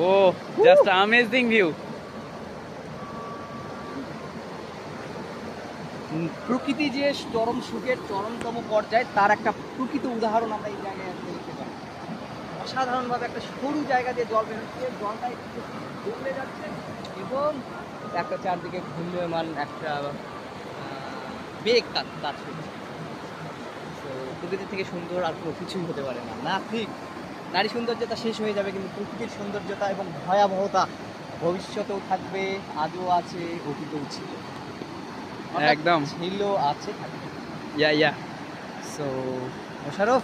ও just amazing view. প্রকৃতি যে চরম সুখের চরমতম পর্যায়ে তার একটা প্রকৃত উদাহরণ আমরা এই জায়গায় দেখতে পাই। অসাধারণভাবে একটা সরু জায়গা দিয়ে জল বেরোচ্ছে, জলটা একটু দৌড়ে যাচ্ছে এবং একটা চারদিকে ঘূর্ণয়মান একটা বেগ কাজ করছে। তো প্রকৃতি থেকে সুন্দর আর কোনো কিছুই হতে পারে না। না ঠিক, নারী সৌন্দর্যতা শেষ হয়ে যাবে, কিন্তু প্রকৃতির সৌন্দর্যতা এবং ভয়াবহতা ভবিষ্যতেও থাকবে, আজও আছে, অতীতেও ছিল, একদম ছিল, আছে, থাকবে। ইয়া সো মোশাররফ,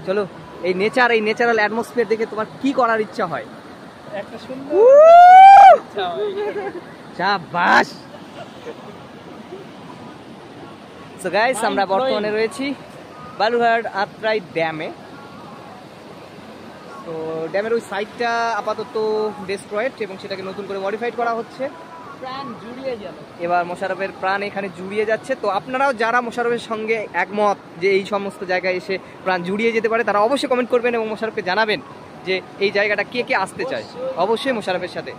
চলো এই নেচার, এই ন্যাচারাল অ্যাটমসফিয়ার দেখে তোমার কি করার ইচ্ছা হয়? একটা সুন্দর ইচ্ছা হয়। শাবাশ। সো গাইস, আমরা বর্তমানে রয়েছি বালুরঘাট আত্রাই ড্যামে। তো ড্যামের ওই সাইডটা আপাতত ডেস্ট্রয়েড এবং সেটাকে নতুন করে মডিফাইড করা হচ্ছে। প্রাণ জুড়িয়ে গেল। এবার মোশাররফের প্রাণ এখানে জুড়িয়ে যাচ্ছে। তো আপনারাও যারা মোশাররফের সঙ্গে একমত যে এই সমস্ত জায়গায় এসে প্রাণ জুড়িয়ে যেতে পারে, তারা অবশ্যই কমেন্ট করবেন এবং মোশাররফকে জানাবেন যে এই জায়গাটা কে কে আসতে চায়। অবশ্যই মোশাররফের সাথে।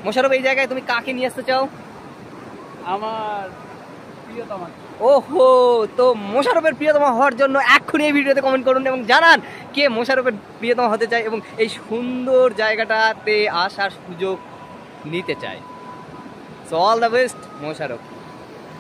মোশাররফ, এই জায়গায় তুমি কাকে নিয়ে আসতে চাও? আমার প্রিয়তমা। ওহো, তো মোশাররফের প্রিয়তমা হওয়ার জন্য এক্ষুনি এই ভিডিওতে কমেন্ট করুন এবং জানান কে মোশাররফের প্রিয়তমা হতে চায় এবং এই সুন্দর জায়গাটাতে আসার সুযোগ নিতে চায়। So all the best Mosharraf.